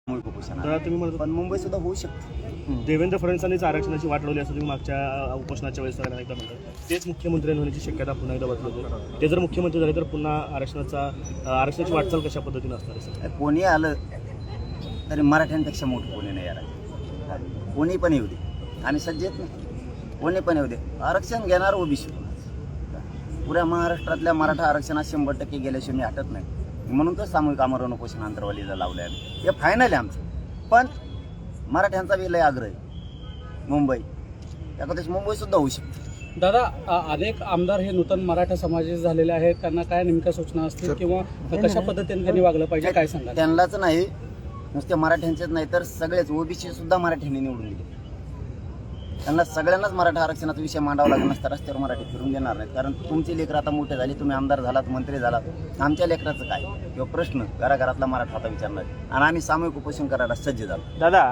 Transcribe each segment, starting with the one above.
तुम्ही म्हणतो पण मुंबई सुद्धा होऊ शकते. देवेंद्र फडणवीसांनीच आरक्षणाची वाट लावली असं तुम्ही मागच्या उपोषणाच्या वेळेस एकदा म्हणतात. तेच मुख्यमंत्री होण्याची शक्यता पुन्हा एकदा बदलतो. ते जर मुख्यमंत्री झाले तर पुन्हा आरक्षणाची वाटचाल कशा पद्धतीने असणार आहे? कोणी आलं तरी मराठ्यांपेक्षा मोठं कोणी नाही यार. कोणी पण येऊ दे, आम्ही सज्ज आहेत ना. कोणी पण येऊ दे, आरक्षण घेणार ओबीसी. पुऱ्या महाराष्ट्रातल्या मराठा आरक्षणात 100% गेल्याशिवाय मी हटत नाही. म्हणून तर सामूहिक आमरण उपोषण अंतरवालीला लावलं आहे. हे फायनल आहे आमचं. पण मराठ्यांचा बी लय आग्रह आहे. मुंबई एखाद्याच मुंबई सुद्धा होऊ शकते. दादा, अनेक आमदार हे नूतन मराठा समाजाचे झालेले आहेत. त्यांना काय नेमक्या सूचना असतील किंवा कशा पद्धतीने त्यांनी वागलं पाहिजे, काय सांगा? त्यांनाच नाही, नुसत्या मराठ्यांचेच नाही तर सगळेच ओबीसी सुद्धा मराठ्यांनी निवडून दिले. त्यांना सगळ्यांनाच मराठा आरक्षणाचा विषय मांडावा लागला नसता. रस्त्यावर मराठी फिरून देणार नाहीत. कारण तुमची लेकरं आता मोठे झाली, तुम्ही आमदार झालात, मंत्री झालात. आमच्या लेकराचं काय किंवा प्रश्न घराघरातला मराठा आता विचारणार आणि आम्ही सामूहिक उपोषण करायला सज्ज झालो. दादा,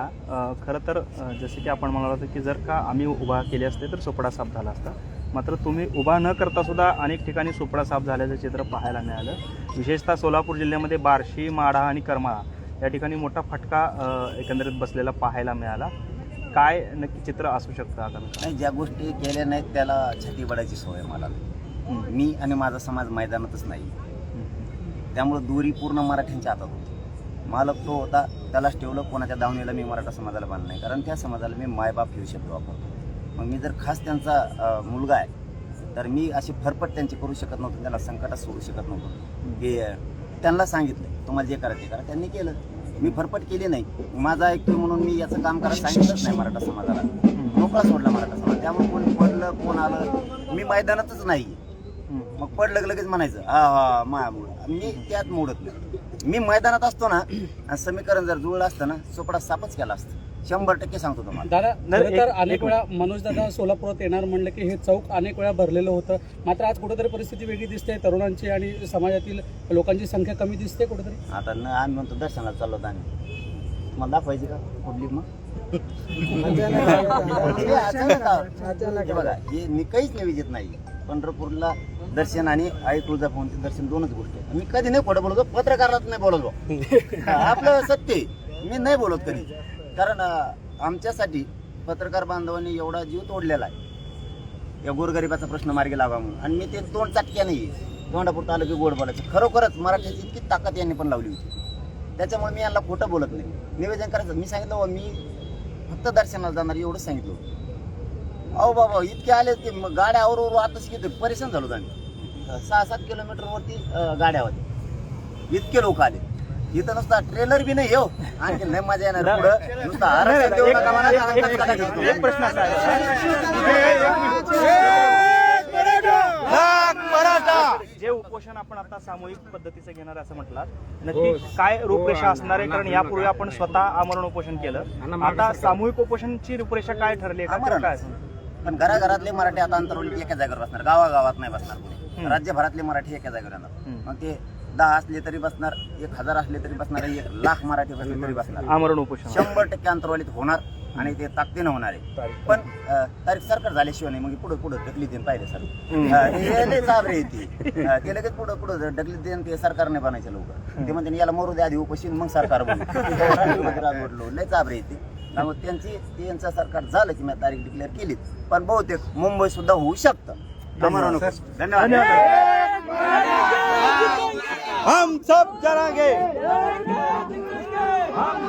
खरं तर जसे की आपण म्हणालो होतो की जर का आम्ही उभा केले असते तर सोपडा साफ झाला असता. मात्र तुम्ही उभा न करता सुद्धा अनेक ठिकाणी सोपडा साफ झाल्याचं चित्र पाहायला मिळालं. विशेषतः सोलापूर जिल्ह्यामध्ये बार्शी, माढा आणि करमाळा या ठिकाणी मोठा फटका एकंदरीत बसलेला पाहायला मिळाला. काय नक्की चित्र असू शकतं आता? नाही, ज्या गोष्टी केल्या नाहीत त्याला छाती बडायची सवय मला. मी आणि माझा समाज मैदानातच नाही. त्यामुळं दूरी पूर्ण मराठ्यांच्या हातात होती. मालक तो होता, त्यालाच ठेवलं. कोणाच्या दावणीला मी मराठा समाजाला बांधलं नाही, कारण त्या समाजाला मी मायबाप घेऊ शब्द वापरतो. मग मी जर खास त्यांचा मुलगा आहे तर मी अशी फरफट त्यांची करू शकत नव्हतो, त्याला संकटात सोडू शकत नव्हतो. की त्यांना सांगितलं तुम्हाला जे करायचं ते करा, त्यांनी केलं. मी फरफट केली नाही. माझा ऐकतोय म्हणून मी याचं काम करायला सांगितलंच नाही मराठा समाजाला. मोकळा सोडला मराठा समाज. त्यामुळे कोण पडलं कोण आलं मी मैदानातच नाही. मग पडलं लगेच म्हणायचं हा मायामुळं. मी त्यात मोडत नाही. मी मैदानात असतो ना, आणि समीकरण जर जुळलं असतं ना, सोपडा सापच केला असतं. 100% सांगतो तुम्हाला. दादा, तर अनेक वेळा मनोज दादा सोलापुरात येणार म्हणलं की हे चौक अनेक वेळा भरलेलं होतं. मात्र आज कुठेतरी परिस्थिती वेगळी दिसते. तरुणांची आणि समाजातील लोकांची संख्या कमी दिसते कुठेतरी. आता आम्ही म्हणतो दर्शनाला चाललो होतो आम्ही. मला दाखवायची का पब्लिक? मग बघा, हे मी काहीच नाही विजेत नाही. पंढरपूरला दर्शन आणि आई तुळजाभवानीचे दर्शन दोनच गोष्टी आहेत. मी कधी नाही खोटं बोलतो, पत्रकारात नाही बोलतो. आपलं सत्य मी नाही बोलत कधी. कारण आमच्यासाठी पत्रकार बांधवांनी एवढा जीव तोडलेला आहे या गोरगरिबाचा प्रश्न मार्गी लावा म्हणून. आणि मी ते तोंड चाटक्या नाही आहे. तोंडापुरतं आलं की गोड बोलायचं. खरोखरच मराठीची इतकी ताकद यांनी पण लावली होती. त्याच्यामुळे मी यांना खोटं बोलत नाही. निवेदन करायचं मी सांगितलं, मी फक्त दर्शनाला जाणार एवढंच सांगितलं. अहो बाबा इतके आले की गाड्या आवरवर आताच किती परेशान झालो आम्ही. 6-7 किलोमीटरवरती गाड्या होत्या. इतके लोक आले. इथं नुसता ट्रेलर बी नाही येऊ आणखी नाही मजा येणार. पुढं नुसता आरक्षण देऊ नका म्हणा. एक प्रश्न असा जे उपोषण आपण आता सामूहिक पद्धतीचं घेणार असं म्हटलं, नक्की काय रूपरेषा असणार आहे? कारण यापूर्वी आपण स्वतः आमरण उपोषण केलं. आता सामूहिक उपोषणाची रूपरेषा काय ठरली आहे? काय पण घराघरातले मराठी आता अंतरवली एका जागेवर बसणार. गावागावात नाही बसणार कोणी. राज्यभरातले मराठी एका जागेवर येणार. मग ते 10 असले तरी बसणार, 1000 असले तरी बसणार, 1,00,000 मराठी बसले तरी बसणार. आमरण उपोषण 100% अंतरवालीत होणार आणि ते ताकदीनं होणार आहे. पण तारीख सरकार झाल्याशिवाय नाही. मग पुढे पुढे ढकली देऊन पाहिजे सर. लय चाबरे येते ते लगेच पुढे पुढे ढकली देऊन ते सरकारने बनायचे लोक. ते म्हणते याला मरू द्या आधी उपोषण मग सरकार बनलो. लय चाबरे येते. त्यामुळे त्यांचं सरकार झालं की मी तारीख डिक्लेअर केली. पण बहुतेक मुंबई सुद्धा होऊ शकतं. धन्यवाद. हम सब करेंगे.